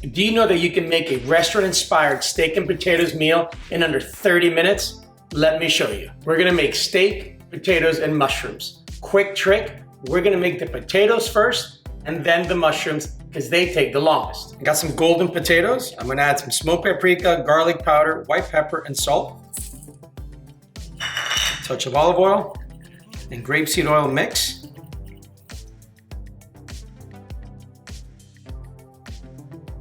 Do you know that you can make a restaurant-inspired steak and potatoes meal in under 30 minutes? Let me show you. We're gonna make steak, potatoes, and mushrooms. Quick trick, we're gonna make the potatoes first and then the mushrooms because they take the longest. I got some golden potatoes. I'm gonna add some smoked paprika, garlic powder, white pepper, and salt. A touch of olive oil and grapeseed oil mix.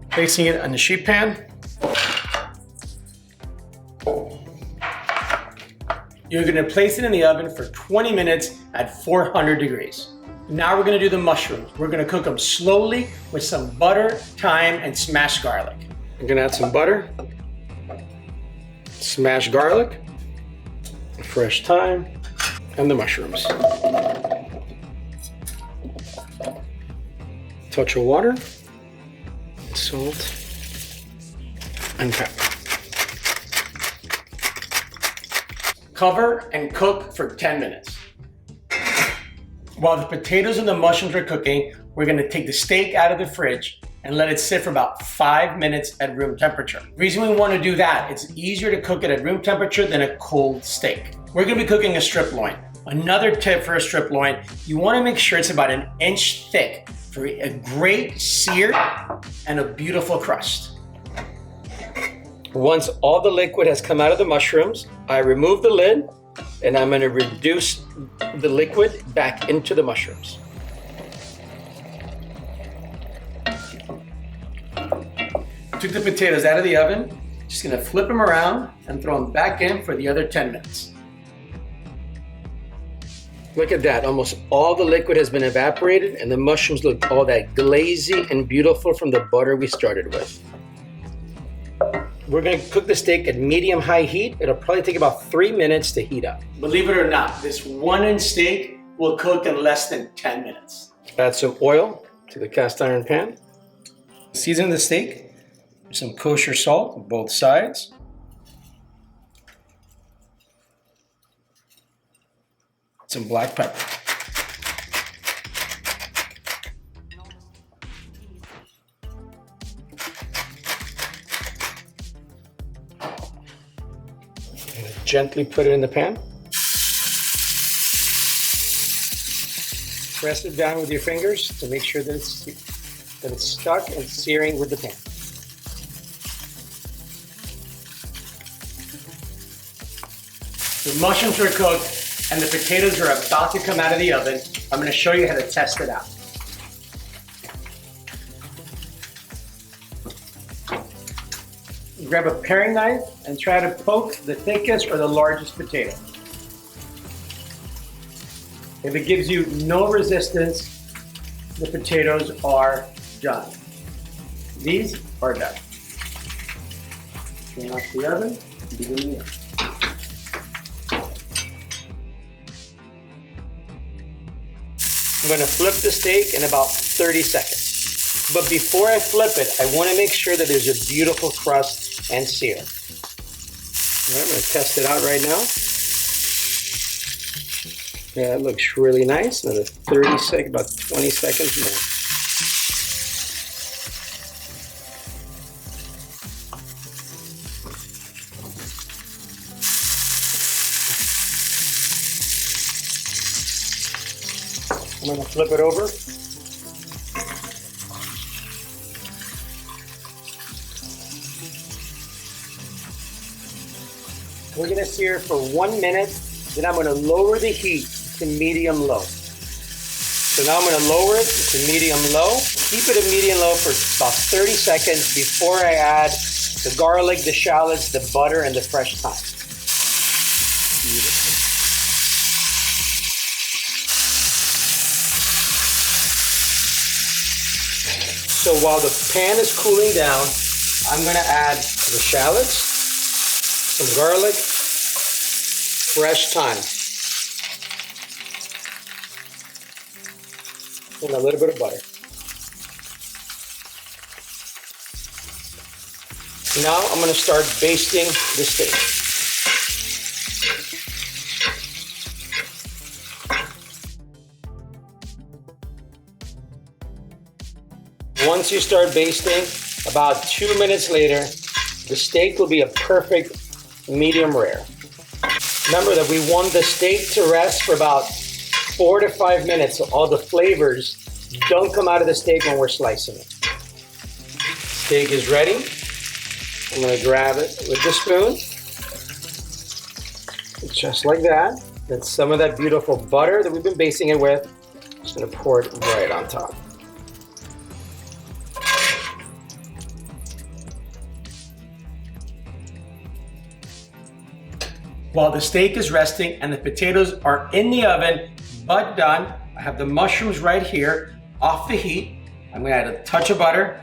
Placing it on the sheet pan. You're gonna place it in the oven for 20 minutes at 400 degrees. Now we're gonna do the mushrooms. We're gonna cook them slowly with some butter, thyme, and smashed garlic. I'm gonna add some butter, smashed garlic, fresh thyme, and the mushrooms. Touch of water, salt, and pepper. Cover and cook for 10 minutes. While the potatoes and the mushrooms are cooking, we're gonna take the steak out of the fridge and let it sit for about 5 minutes at room temperature. The reason we wanna do that, it's easier to cook it at room temperature than a cold steak. We're gonna be cooking a strip loin. Another tip for a strip loin, you wanna make sure it's about 1 inch thick for a great sear and a beautiful crust. Once all the liquid has come out of the mushrooms, I remove the lid and I'm gonna reduce the liquid back into the mushrooms. Took the potatoes out of the oven, just gonna flip them around and throw them back in for the other 10 minutes. Look at that, almost all the liquid has been evaporated and the mushrooms look all that glazy and beautiful from the butter we started with. We're gonna cook the steak at medium-high heat. It'll probably take about 3 minutes to heat up. Believe it or not, this 1-inch steak will cook in less than 10 minutes. Add some oil to the cast iron pan. Season the steak with some kosher salt on both sides. Some black pepper. Gently put it in the pan. Press it down with your fingers to make sure that it's stuck and searing with the pan. The mushrooms are cooked and the potatoes are about to come out of the oven. I'm going to show you how to test it out. Grab a paring knife and try to poke the thickest or the largest potato. If it gives you no resistance, the potatoes are done. These are done. Turn off the oven. Begin the oven. I'm going to flip the steak in about 30 seconds. But before I flip it, I want to make sure that there's a beautiful crust and sear. All right, I'm going to test it out right now. Yeah, it looks really nice. Another 30 seconds, about 20 seconds more. I'm going to flip it over. We're going to sear for 1 minute, then I'm going to lower the heat to medium-low. So now I'm going to lower it to medium-low. Keep it at medium-low for about 30 seconds before I add the garlic, the shallots, the butter, and the fresh thyme. Beautiful. So while the pan is cooling down, I'm going to add the shallots, some garlic, fresh thyme, and a little bit of butter. Now I'm going to start basting the steak. Once you start basting, About 2 minutes later, the steak will be a perfect medium rare. Remember that we want the steak to rest for about 4 to 5 minutes so all the flavors don't come out of the steak when we're slicing it. Steak is ready. I'm gonna grab it with the spoon. Just like that. Then some of that beautiful butter that we've been basting it with, just gonna pour it right on top. While the steak is resting and the potatoes are in the oven, but done, I have the mushrooms right here off the heat. I'm gonna add a touch of butter,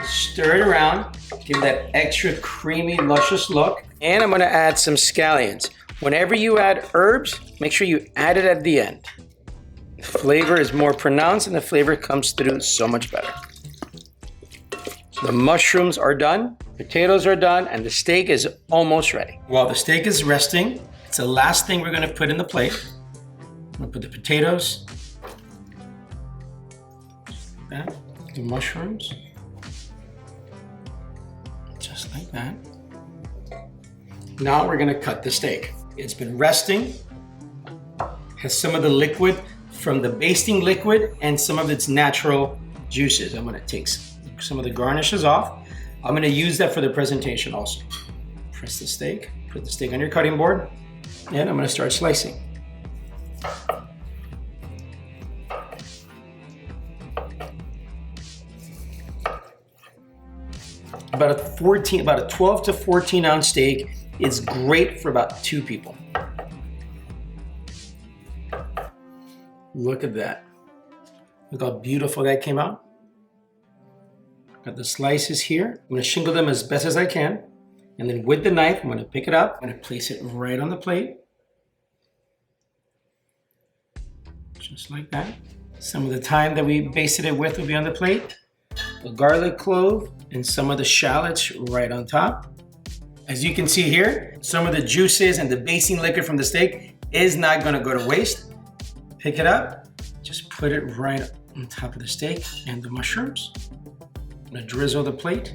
stir it around, give that extra creamy, luscious look. And I'm gonna add some scallions. Whenever you add herbs, make sure you add it at the end. The flavor is more pronounced and the flavor comes through so much better. The mushrooms are done, potatoes are done, and the steak is almost ready. While the steak is resting, it's the last thing we're gonna put in the plate. I'm gonna put the potatoes, that, the mushrooms, just like that. Now we're gonna cut the steak. It's been resting, has some of the liquid from the basting liquid and some of its natural juices. I'm gonna take some of the garnishes off. I'm gonna use that for the presentation also. Press the steak, put the steak on your cutting board, and I'm gonna start slicing. About a 12 to 14 ounce steak is great for about 2 people. Look at that. Look how beautiful that came out. Got the slices here. I'm gonna shingle them as best as I can. And then with the knife, I'm gonna pick it up. I'm gonna place it right on the plate. Just like that. Some of the thyme that we basted it with will be on the plate. The garlic clove and some of the shallots right on top. As you can see here, some of the juices and the basting liquid from the steak is not gonna go to waste. Pick it up, just put it right on top of the steak and the mushrooms. I'm gonna drizzle the plate.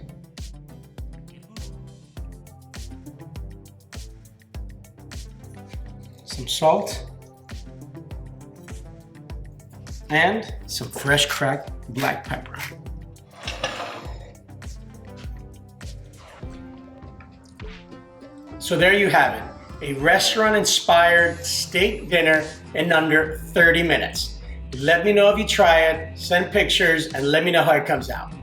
Some salt. And some fresh cracked black pepper. So there you have it, a restaurant-inspired steak dinner in under 30 minutes. Let me know if you try it, send pictures, and let me know how it comes out.